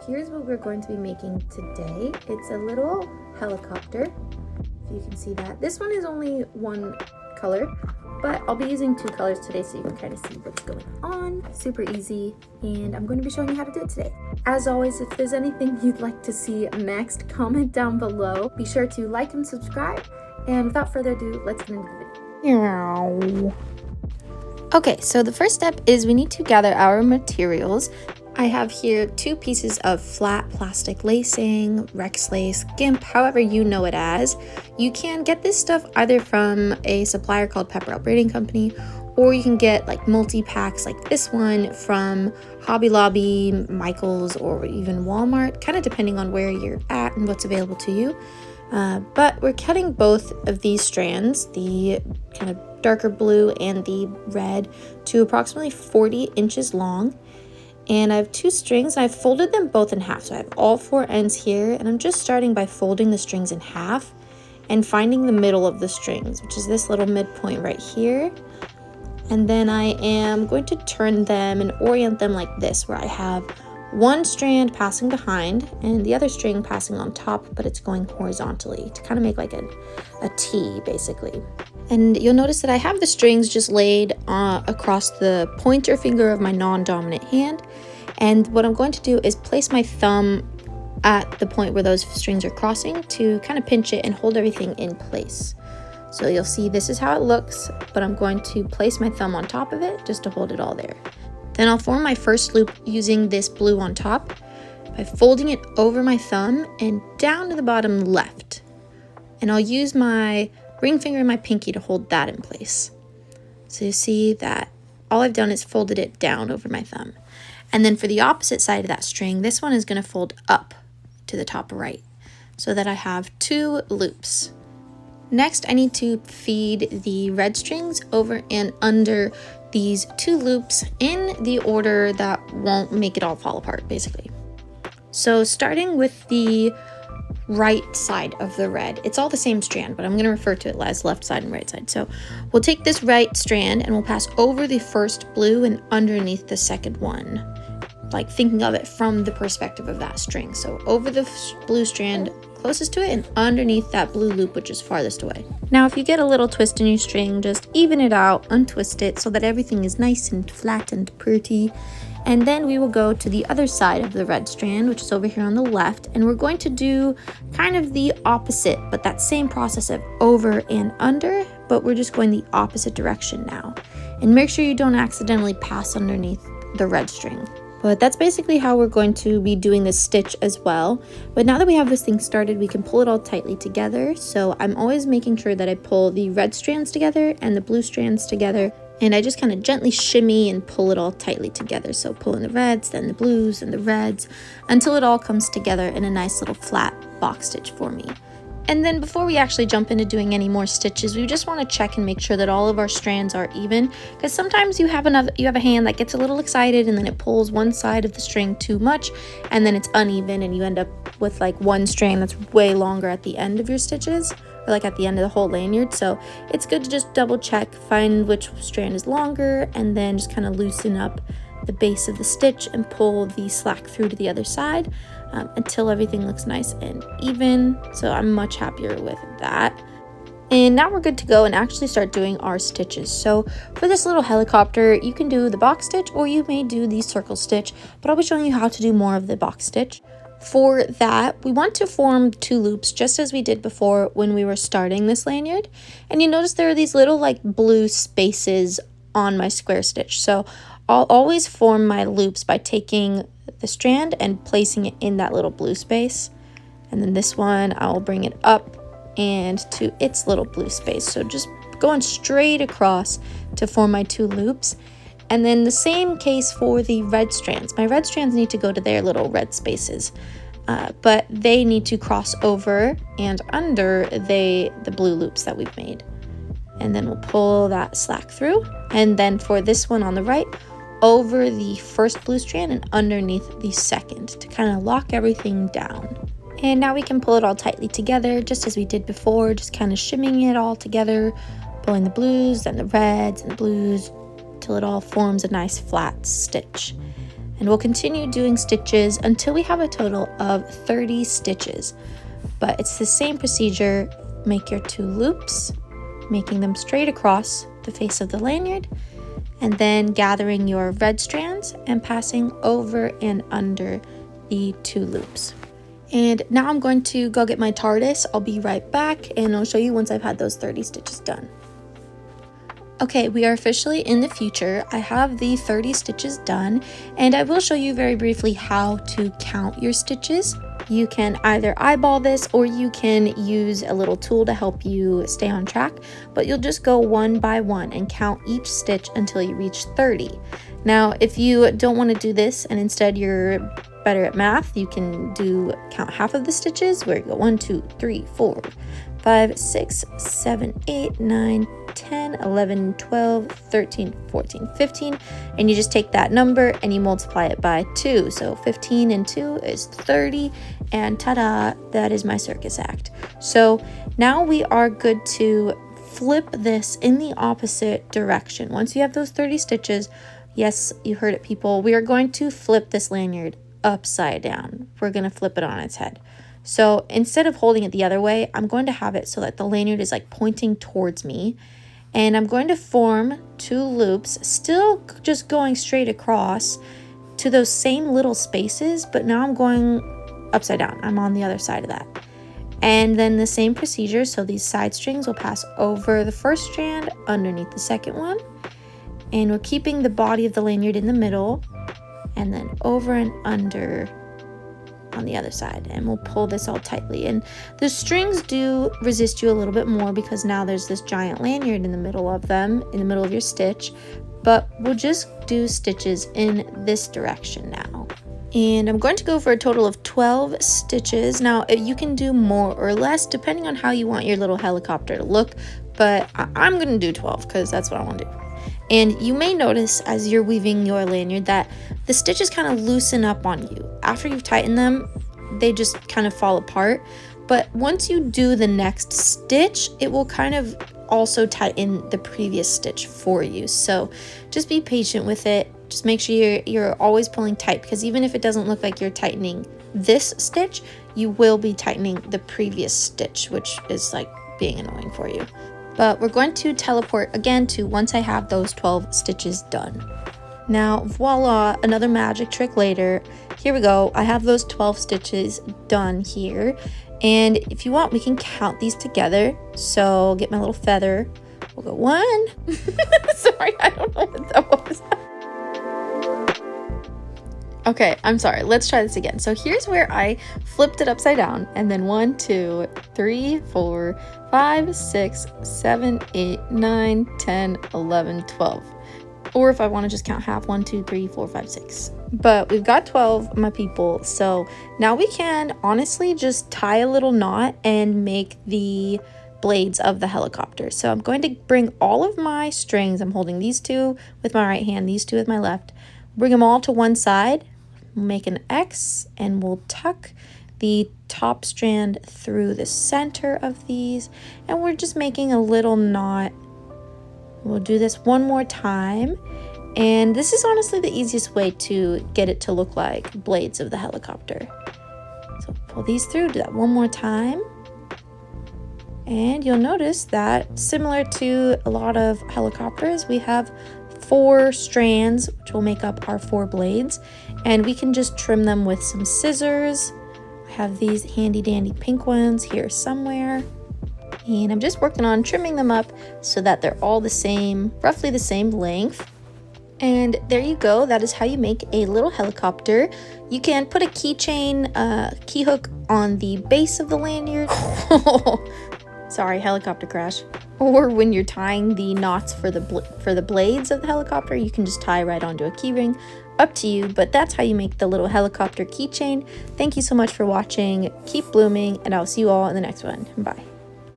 here's what we're going to be making today. It's a little helicopter, if you can see that. This one is only one color, but I'll be using two colors today so you can kind of see what's going on. Super easy, and I'm going to be showing you how to do it today. As always, if there's anything you'd like to see next, comment down below. Be sure to like and subscribe, and without further ado, let's get into the video. Okay, so the first step is we need to gather our materials. I have here 2 pieces of flat plastic lacing, Rex lace, GIMP, however you know it as. You can get this stuff either from a supplier called Pepperell Braiding Company, or you can get like multi-packs like this one from Hobby Lobby, Michael's, or even Walmart, kind of depending on where you're at and what's available to you. But we're cutting both of these strands, the kind of darker blue and the red, to approximately 40 inches long. And I have 2 strings, and I've folded them both in half. So I have all 4 ends here, and I'm just starting by folding the strings in half and finding the middle of the strings, which is this little midpoint right here. And then I am going to turn them and orient them like this, where I have one strand passing behind and the other string passing on top, but it's going horizontally to kind of make like a T basically. And you'll notice that I have the strings just laid across the pointer finger of my non-dominant hand. And what I'm going to do is place my thumb at the point where those strings are crossing to kind of pinch it and hold everything in place. So you'll see this is how it looks, but I'm going to place my thumb on top of it just to hold it all there. Then I'll form my first loop using this blue on top by folding it over my thumb and down to the bottom left. And I'll use my ring finger and my pinky to hold that in place. So you see that all I've done is folded it down over my thumb. And then for the opposite side of that string, this one is going to fold up to the top right so that I have 2 loops. Next, I need to feed the red strings over and under these 2 loops in the order that won't make it all fall apart, basically. So starting with the right side of the red, it's all the same strand, but I'm going to refer to it as left side and right side. So we'll take this right strand and we'll pass over the first blue and underneath the second one, like thinking of it from the perspective of that string. So over the blue strand closest to it and underneath that blue loop which is farthest away. Now if you get a little twist in your string, just even it out, untwist it so that everything is nice and flat and pretty. And then we will go to the other side of the red strand, which is over here on the left, and we're going to do kind of the opposite, but that same process of over and under, but we're just going the opposite direction now. And make sure you don't accidentally pass underneath the red string. But that's basically how we're going to be doing this stitch as well. But now that we have this thing started, we can pull it all tightly together. So I'm always making sure that I pull the red strands together and the blue strands together. And I just kind of gently shimmy and pull it all tightly together. So pulling the reds, then the blues and the reds, until it all comes together in a nice little flat box stitch for me. And then before we actually jump into doing any more stitches, we just want to check and make sure that all of our strands are even, because sometimes you have a hand that gets a little excited and then it pulls one side of the string too much and then it's uneven and you end up with like one strand that's way longer at the end of your stitches, or like at the end of the whole lanyard. So it's good to just double check, find which strand is longer, and then just kind of loosen up the base of the stitch and pull the slack through to the other side until everything looks nice and even. So I'm much happier with that. And now we're good to go and actually start doing our stitches. So for this little helicopter, you can do the box stitch or you may do the circle stitch, but I'll be showing you how to do more of the box stitch. For that, we want to form 2 loops just as we did before when we were starting this lanyard. And you notice there are these little like blue spaces on my square stitch. So I'll always form my loops by taking the strand and placing it in that little blue space. And then this one, I'll bring it up and to its little blue space. So just going straight across to form my 2 loops. And then the same case for the red strands. My red strands need to go to their little red spaces, but they need to cross over and under the blue loops that we've made. And then we'll pull that slack through. And then for this one on the right, over the first blue strand and underneath the second to kind of lock everything down. And now we can pull it all tightly together just as we did before, just kind of shimmying it all together, pulling the blues and the reds and the blues till it all forms a nice flat stitch. And we'll continue doing stitches until we have a total of 30 stitches. But it's the same procedure. Make your 2 loops, making them straight across the face of the lanyard, and then gathering your red strands and passing over and under the 2 loops. And now I'm going to go get my TARDIS. I'll be right back and I'll show you once I've had those 30 stitches done. Okay, we are officially in the future. I have the 30 stitches done, and I will show you very briefly how to count your stitches. You can either eyeball this or you can use a little tool to help you stay on track, but you'll just go one by one and count each stitch until you reach 30. Now, if you don't want to do this and instead you're better at math, you can count half of the stitches, where you go 1, 2, 3, 4, 5, 6, 7, 8, 9, 10, 11, 12, 13, 14, 15, and you just take that number and you multiply it by 2. So 15 and 2 is 30, and ta-da, that is my circus act. So now we are good to flip this in the opposite direction. Once you have those 30 stitches, yes, you heard it, people, we are going to flip this lanyard upside down. We're going to flip it on its head. So instead of holding it the other way, I'm going to have it so that the lanyard is like pointing towards me. And I'm going to form 2 loops, still just going straight across to those same little spaces, but now I'm going upside down. I'm on the other side of that. And then the same procedure, so these side strings will pass over the first strand, underneath the second one. And we're keeping the body of the lanyard in the middle, and then over and under on the other side, and we'll pull this all tightly. And the strings do resist you a little bit more because now there's this giant lanyard in the middle of them, in the middle of your stitch, but we'll just do stitches in this direction now. And I'm going to go for a total of 12 stitches. Now you can do more or less depending on how you want your little helicopter to look, but I'm going to do 12 because that's what I want to do. And you may notice as you're weaving your lanyard that the stitches kind of loosen up on you. After you've tightened them, they just kind of fall apart. But once you do the next stitch, it will kind of also tighten the previous stitch for you. So just be patient with it. Just make sure you're always pulling tight, because even if it doesn't look like you're tightening this stitch, you will be tightening the previous stitch, which is like being annoying for you. But we're going to teleport again to once I have those 12 stitches done. Now, voila, another magic trick later. Here we go. I have those 12 stitches done here. And if you want, we can count these together. So get my little feather. We'll go 1. Sorry, I don't know what that was. Okay, I'm sorry. Let's try this again. So here's where I flipped it upside down, and then 1, 2, 3, 4, 5, 6, 7, 8, 9, 10, 11, 12. Or if I want to just count half, 1, 2, 3, 4, 5, 6. But we've got 12, my people. So now we can honestly just tie a little knot and make the blades of the helicopter. So I'm going to bring all of my strings. I'm holding these 2 with my right hand, these 2 with my left. Bring them all to one side. We'll make an X, and we'll tuck the top strand through the center of these, and we're just making a little knot. We'll do this one more time, and this is honestly the easiest way to get it to look like blades of the helicopter. So pull these through, do that one more time, and you'll notice that similar to a lot of helicopters, we have 4 strands, which will make up our 4 blades, and we can just trim them with some scissors. I have these handy dandy pink ones here somewhere, and I'm just working on trimming them up so that they're all the same, roughly the same length. And there you go. That is how you make a little helicopter. You can put a keychain, key hook on the base of the lanyard. Sorry, helicopter crash. Or when you're tying the knots for the blades of the helicopter, you can just tie right onto a key ring. Up to you, but that's how you make the little helicopter keychain. Thank you so much for watching. Keep blooming, and I'll see you all in the next one. Bye.